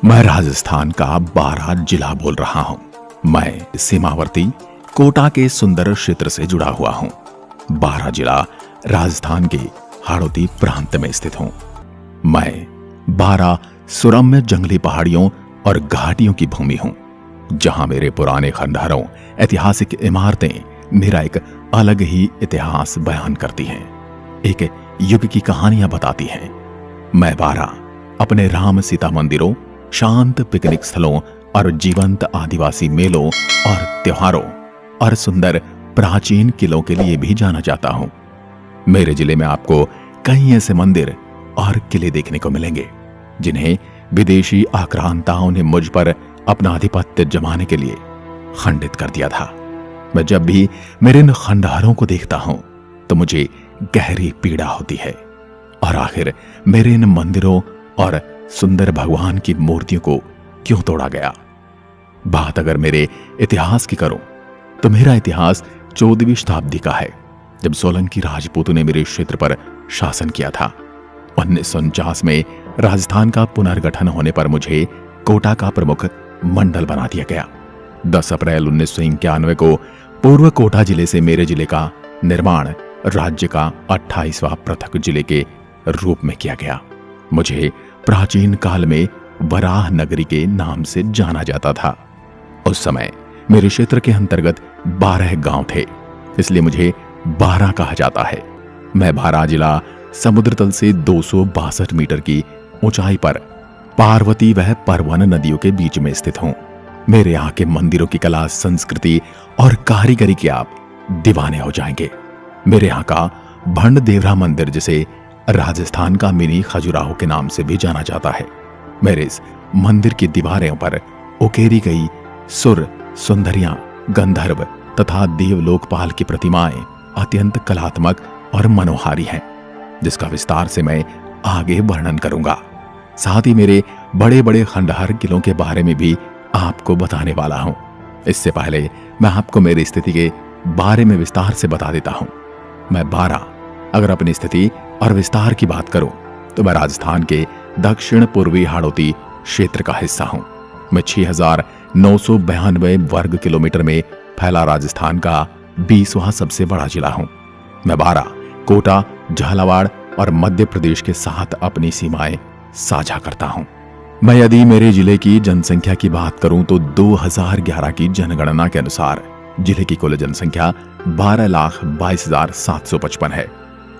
मैं राजस्थान का बारां जिला बोल रहा हूं। मैं सीमावर्ती कोटा के सुंदर क्षेत्र से जुड़ा हुआ हूं। बारां जिला राजस्थान के हाड़ौती प्रांत में स्थित हूं। मैं बारां सुरम्य जंगली पहाड़ियों और घाटियों की भूमि हूं, जहां मेरे पुराने खंडहरों, ऐतिहासिक इमारतें मेरा एक अलग ही इतिहास बयान करती हैं, एक युग की कहानियां बताती हैं। मैं बारां अपने राम सीता मंदिरों, शांत पिकनिक स्थलों और जीवंत आदिवासी मेलों और त्योहारों और सुंदर प्राचीन किलों के लिए भी जाना जाता हूं। मेरे जिले में आपको कई ऐसे मंदिर और किले देखने को मिलेंगे जिन्हें विदेशी आक्रांताओं ने मुझ पर अपना आधिपत्य जमाने के लिए खंडित कर दिया था। मैं जब भी मेरे इन खंडहरों को देखता हूं तो मुझे गहरी पीड़ा होती है। और आखिर मेरे इन मंदिरों और सुंदर भगवान की मूर्तियों को क्यों तोड़ा गया? बात अगर मेरे इतिहास की करूं तो मेरा इतिहास 14वीं शताब्दी का है, जब सोलंकी राजपूतों ने मेरे क्षेत्र पर शासन किया था। 1949 में राजस्थान का पुनर्गठन होने पर मुझे कोटा का प्रमुख मंडल बना दिया गया। 10 अप्रैल 1991 को पूर्व कोटा जिले से मेरे जिले का निर्माण राज्य का 28वां पृथक जिले के रूप में किया गया। मुझे प्राचीन काल में वराह नगरी के नाम से जाना जाता था। उस समय मेरे क्षेत्र के अंतर्गत 12 गांव थे, इसलिए मुझे बारां कहा जाता है। मैं बारां जिला समुद्र तल से 262 मीटर की ऊंचाई पर पार्वती व परवन नदियों के बीच में स्थित हूं। मेरे यहाँ के मंदिरों की कला, संस्कृति और कारीगरी के आप दीवाने हो जाएंगे। मेरे यहाँ का भंड देवरा मंदिर, जिसे राजस्थान का मिनी खजुराहो के नाम से भी जाना जाता है, मेरे इस मंदिर की दीवारों पर उकेरी गई सुर, सुंदरियां, गंधर्व तथा देवलोकपाल की प्रतिमाएं अत्यंत कलात्मक और मनोहारी हैं, जिसका विस्तार से मैं आगे वर्णन करूंगा। साथ ही मेरे बड़े बड़े खंडहर किलों के बारे में भी आपको बताने वाला हूं। इससे पहले मैं आपको मेरी स्थिति के बारे में विस्तार से बता देता हूं। मैं बारां अगर अपनी स्थिति और विस्तार की बात करूं तो मैं राजस्थान के दक्षिण पूर्वी हाड़ौती क्षेत्र का हिस्सा हूं। मैं 6992 वर्ग किलोमीटर में फैला राजस्थान का 20वां सबसे बड़ा जिला हूं। मैं बारां, कोटा, झालावाड़ और मध्य प्रदेश के साथ अपनी सीमाएं साझा करता हूं। मैं यदि मेरे जिले की जनसंख्या की बात करूं तो 2011 की जनगणना के अनुसार जिले की कुल जनसंख्या 12,22,755 है।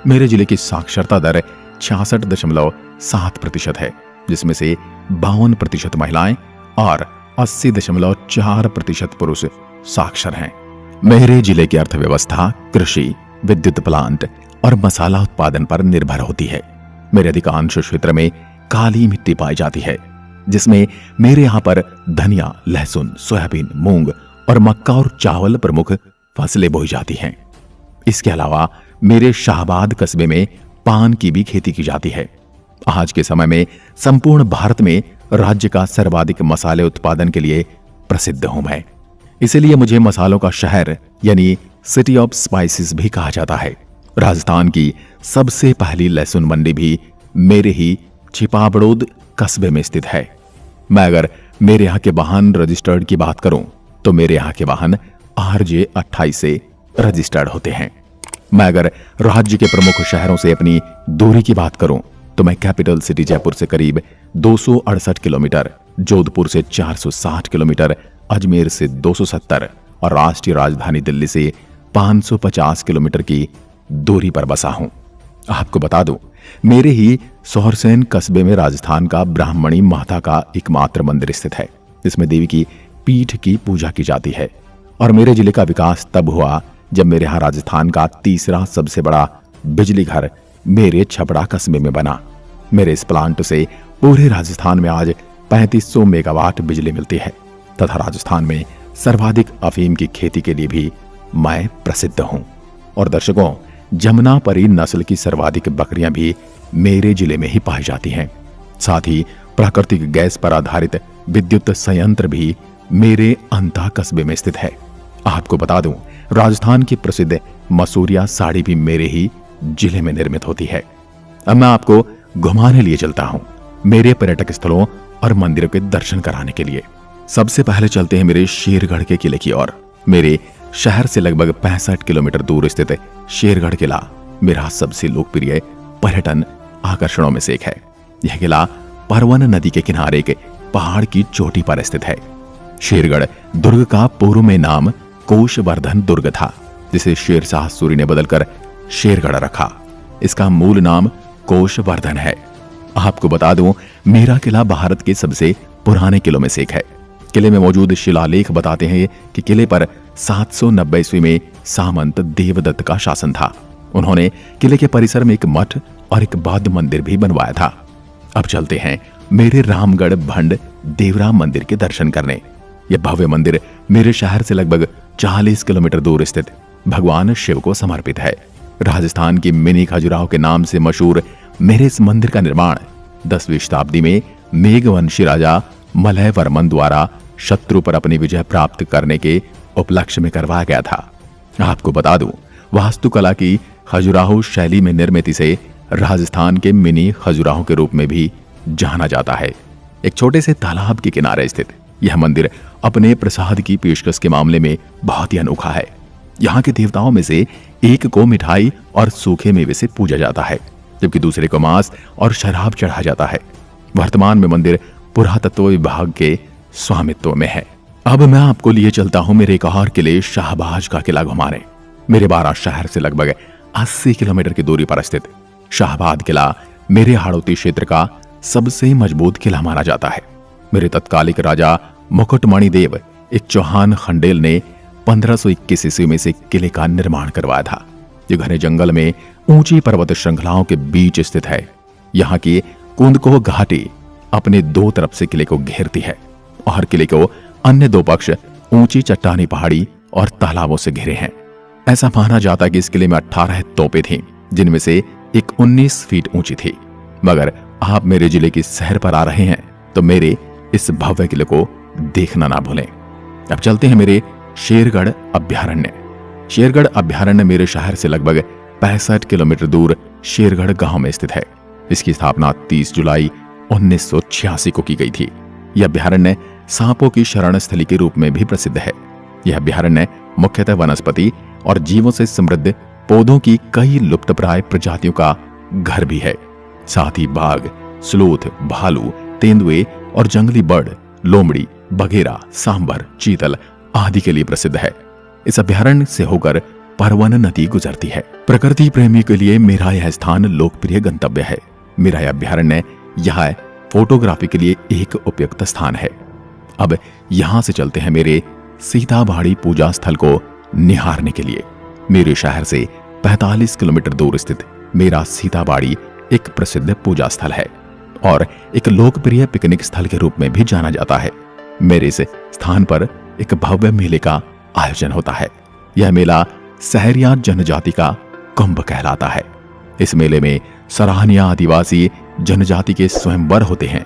मेरे जिले की साक्षरता दर 66.7% है, जिसमें से 52% महिलाएं और 80.4% पुरुष साक्षर हैं। मेरे जिले की अर्थव्यवस्था कृषि, विद्युत प्लांट और मसाला उत्पादन पर निर्भर होती है। मेरे अधिकांश क्षेत्र में काली मिट्टी पाई जाती है, जिसमें मेरे यहाँ पर धनिया, लहसुन, सोयाबीन, मूंग और मक्का और चावल प्रमुख फसलें बोई जाती हैं। इसके अलावा मेरे शाहबाद कस्बे में पान की भी खेती की जाती है। आज के समय में संपूर्ण भारत में राज्य का सर्वाधिक मसाले उत्पादन के लिए प्रसिद्ध हूं मैं। इसलिए मुझे मसालों का शहर यानी सिटी ऑफ स्पाइसेस भी कहा जाता है। राजस्थान की सबसे पहली लहसुन मंडी भी मेरे ही छिपाबड़ोद कस्बे में स्थित है। मैं अगर मेरे यहाँ के वाहन रजिस्टर्ड की बात करूं तो मेरे यहाँ के वाहन RJ 28 से रजिस्टर्ड होते हैं। मैं अगर राज्य के प्रमुख शहरों से अपनी दूरी की बात करूं तो मैं कैपिटल सिटी जयपुर से करीब 268 किलोमीटर, जोधपुर से 460 किलोमीटर, अजमेर से 270 और राष्ट्रीय राजधानी दिल्ली से 550 किलोमीटर की दूरी पर बसा हूं। आपको बता दूं, मेरे ही सोहरसेन कस्बे में राजस्थान का ब्राह्मणी माता का एकमात्र मंदिर स्थित है, जिसमें देवी की पीठ की पूजा की जाती है। और मेरे जिले का विकास तब हुआ जब मेरे यहाँ राजस्थान का तीसरा सबसे बड़ा बिजली घर मेरे छपड़ा कस्बे में बना। मेरे इस प्लांट से पूरे राजस्थान में आज 3500 मेगावाट बिजली मिलती है तथा राजस्थान में सर्वाधिक अफीम की खेती के लिए भी मैं प्रसिद्ध हूं। और दर्शकों, जमुनापरी नस्ल की सर्वाधिक बकरियां भी मेरे जिले में ही पाई जाती हैं। साथ ही प्राकृतिक गैस पर आधारित विद्युत संयंत्र भी मेरे अंता कस्बे में स्थित है। आपको बता दूं, राजस्थान की प्रसिद्ध मसूरिया साड़ी भी मेरे ही जिले में निर्मित होती है। अब मैं आपको घुमाने लिए चलता हूं मेरे पर्यटक स्थलों और मंदिरों के दर्शन कराने के लिए। सबसे पहले चलते हैं मेरे शेरगढ़ के किले की ओर। मेरे शहर से लगभग 65 किलोमीटर दूर स्थित शेरगढ़ किला मेरा सबसे लोकप्रिय पर्यटन आकर्षणों में से एक है। यह किला परवन नदी के किनारे के पहाड़ की चोटी पर स्थित है। शेरगढ़ दुर्ग का पूर्व में नाम कोशवर्धन दुर्ग था, जिसे शेरशाह सूरी ने बदलकर शेरगढ़ रखा। इसका मूल नाम कोशवर्धन है। आपको बता दूं, मेरा किला भारत के सबसे पुराने किलों में से एक है। किले में मौजूद शिलालेख बताते हैं कि किले पर 790 ईस्वी में सामंत देवदत्त का शासन था। उन्होंने किले के परिसर में एक मठ और एक बौद्ध मंदिर भी बनवाया था। अब चलते हैं मेरे रामगढ़ भंड देवराम मंदिर के दर्शन करने। यह भव्य मंदिर मेरे शहर से लगभग 40 किलोमीटर दूर स्थित भगवान शिव को समर्पित है। राजस्थान की मिनी खजुराहो के नाम से मशहूर मेरे इस मंदिर का निर्माण 10वीं शताब्दी में मेघवंशी राजा मलय वर्मन द्वारा शत्रु पर अपनी विजय प्राप्त करने के उपलक्ष्य में करवाया गया था। आपको बता दूं, वास्तुकला की खजुराहो शैली में निर्मित इसे राजस्थान के मिनी खजुराहो के रूप में भी जाना जाता है। एक छोटे से तालाब के किनारे स्थित यह मंदिर अपने प्रसाद की पेशकश के मामले में बहुत ही अनोखा है। यहाँ के देवताओं में से एक को मिठाई और सूखे मेवे से पूजा जाता है, जबकि दूसरे को मांस और शराब चढ़ाया जाता है। वर्तमान में मंदिर पुरातत्व विभाग के स्वामित्व में है। अब मैं आपको लिए चलता हूं मेरे एक और किले शाहबाज का किला घुमाने। मेरे बारां शहर से लगभग 80 किलोमीटर की दूरी पर स्थित शाहबाद किला मेरे हाड़ौती क्षेत्र का सबसे मजबूत किला माना जाता है। मेरे तत्कालिक राजा मुकुटमणि देव एक चौहान खंडेल ने 1521 ईस्वी में से किले का निर्माण करवाया था। ये घने जंगल में ऊंची पर्वत श्रृंखलाओं के बीच स्थित है। यहाँ की कुंदकोह घाटी अपने दो तरफ से किले को घेरती है और किले को अन्य दो पक्ष ऊंची चट्टानी पहाड़ी और तालाबों से घिरे हैं। ऐसा माना जाता है कि इस किले में 18 तोपें थीं, जिनमें से एक 19 फीट ऊंची थी। मगर आप मेरे जिले की सैर पर आ रहे हैं तो मेरे इस भव्य किले को देखना ना भूलें। अब चलते हैं मेरे शेरगढ़ अभ्यारण्य। शेरगढ़ अभ्यारण्य मेरे शहर से लगभग 65 किलोमीटर दूर शेरगढ़ गांव में स्थित है। इसकी स्थापना 30 जुलाई 1986 को की गई थी। यह अभ्यारण्य सांपों की शरण स्थली के रूप में भी प्रसिद्ध है। यह अभ्यारण्य मुख्यतः वनस्पति और जीवों से समृद्ध पौधों की कई लुप्तप्राय प्रजातियों का घर भी है। साथ ही बाघ, स्लोथ, भालू, तेंदुए और जंगली बर्ड, लोमड़ी, बघेरा, सांबर, चीतल आदि के लिए प्रसिद्ध है। इस अभ्यारण्य से होकर परवन नदी गुजरती है। प्रकृति प्रेमी के लिए मेरा यह स्थान लोकप्रिय गंतव्य है। मेरा यह अभ्यारण्य यह फोटोग्राफी के लिए एक उपयुक्त स्थान है। अब यहां से चलते हैं मेरे सीताबाड़ी पूजा स्थल को निहारने के लिए। मेरे शहर से 45 किलोमीटर दूर स्थित मेरा सीताबाड़ी एक प्रसिद्ध पूजा स्थल है और एक लोकप्रिय पिकनिक स्थल के रूप में भी जाना जाता है। मेरे इस स्थान पर एक भव्य मेले का आयोजन होता है। यह मेला सहरिया जनजाति का कुंभ कहलाता है। इस मेले में सराहनीय आदिवासी जनजाति के स्वयंवर होते हैं।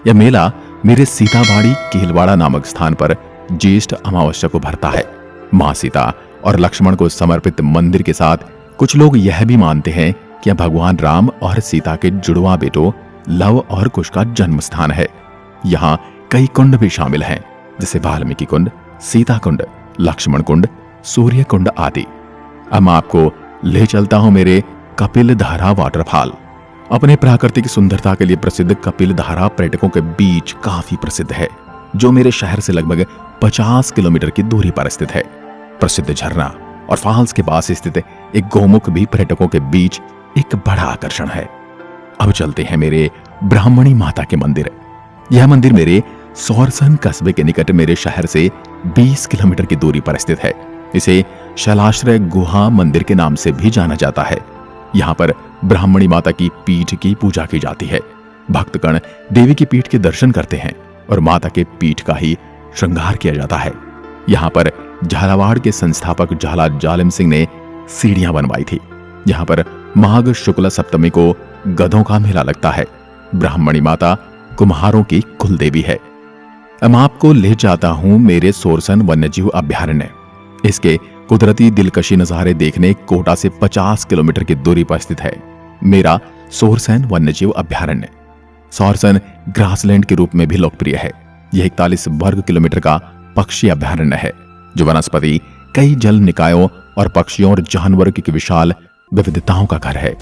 यह मेला मेरे सीताबाड़ी केलवाड़ा नामक स्थान पर ज्येष्ठ अमावस्या को भरता है। मां सीता और लक्ष्मण को समर्पित मंदिर के साथ कुछ लोग यह भी मानते हैं कि यह भगवान राम और सीता के जुड़वा बेटों लव और कुश का जन्म स्थान है। यहाँ कई कुंड भी शामिल हैं, जैसे वाल्मीकि कुंड, सीता कुंड, लक्ष्मण कुंड, सूर्य कुंड आदि। अब मैं आपको ले चलता हूं मेरे कपिल धारा वाटरफॉल। अपने प्राकृतिक सुंदरता के लिए प्रसिद्ध कपिल धारा पर्यटकों के बीच काफी प्रसिद्ध है, जो मेरे शहर से लगभग 50 किलोमीटर की दूरी पर स्थित है। प्रसिद्ध झरना और फॉल्स के पास स्थित एक गौमुख भी पर्यटकों के बीच एक बड़ा आकर्षण है। अब चलते हैं मेरे ब्राह्मणी माता के मंदिर। यह मंदिर मेरे सोरसन कस्बे के निकट मेरे शहर से 20 किलोमीटर की दूरी पर स्थित है। इसे शैलाश्रय गुहा मंदिर के नाम से भी जाना जाता है। यहाँ पर ब्राह्मणी माता की पीठ की पूजा की जाती है। भक्तगण देवी की पीठ के दर्शन करते हैं और माता के पीठ का ही श्रृंगार किया जाता है। यहाँ पर झालावाड़ के संस्थापक झाला जालिम सिंह ने सीढ़ियां बनवाई थी। यहाँ पर माघ शुक्ल सप्तमी को गधों का मेला लगता है। ब्राह्मणी माता कुम्हारों की कुल देवी है। मैं आपको ले जाता हूं मेरे सोरसन वन्यजीव अभ्यारण्य। इसके कुदरती दिलकशी नजारे देखने कोटा से 50 किलोमीटर की दूरी पर स्थित है मेरा सोरसन वन्यजीव अभ्यारण्य। सॉर्सन ग्रासलैंड के रूप में भी लोकप्रिय है। यह 41 वर्ग किलोमीटर का पक्षी अभयारण्य है जो वनस्पति, कई जल निकायों और पक्षियों और जानवरों की विशाल विविधताओं का घर है।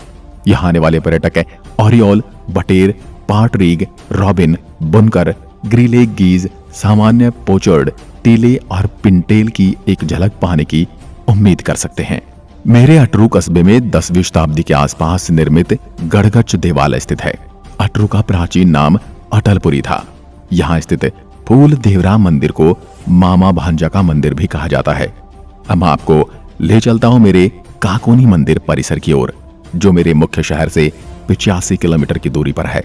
यहाँ आने वाले पर्यटक ओरियोल, बटेर, पाटरीग, रॉबिन, बुनकर, ग्रीले गीज, सामान्य पोचर्ड, टीले और पिंटेल की एक झलक पाने की उम्मीद कर सकते हैं। मेरे अटरू कस्बे में 10वीं शताब्दी के आसपास निर्मित गड़गच देवालय स्थित है। अटरू का प्राचीन नाम अटलपुरी था। यहाँ स्थित फूल देवरा मंदिर को मामा भांजा का मंदिर भी कहा जाता है। अब मैं आपको ले चलता हूँ मेरे काकोनी मंदिर परिसर की ओर, जो मेरे मुख्य शहर से 85 किलोमीटर की दूरी पर है।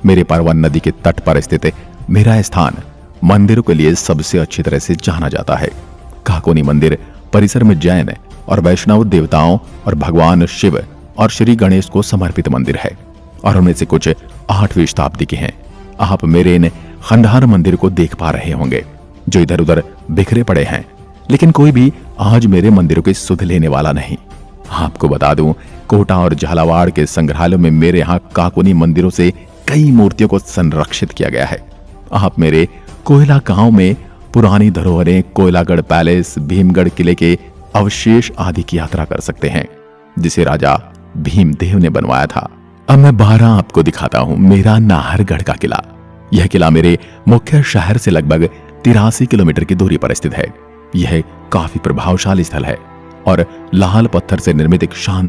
मेरे परवन नदी के तट पर स्थित मेरा स्थान मंदिरों के लिए सबसे अच्छी तरह से जाना जाता है। काकोनी मंदिर परिसर में जैन और वैष्णव देवताओं और भगवान शिव और श्री गणेश को समर्पित मंदिर है और उनमें से कुछ 8वीं शताब्दी के हैं। आप मेरे इन खंडहर मंदिर को देख पा रहे होंगे जो इधर उधर बिखरे पड़े हैं, लेकिन कोई भी आज मेरे मंदिरों की सुध लेने वाला नहीं। आपको बता दूं, कोटा और झालावाड़ के संग्रहालयों में मेरे यहाँ काकोनी मंदिरों से कई मूर्तियों को संरक्षित किया गया है। आप मेरे कोयला गांव में पुरानी धरोहरें, कोयलागढ़ पैलेस, भीमगढ़ किले के अवशेष आदि की यात्रा कर सकते हैं जिसे राजा भीमदेव ने बनवाया था। अब मैं 12 आपको दिखाता हूं मेरा नाहरगढ़ का किला। यह किला मेरे मुख्य शहर से लगभग 83 किलोमीटर की दूरी पर स्थित है। यह काफी प्रभावशाली स्थल है और लाल पत्थर से निर्मित एक शांत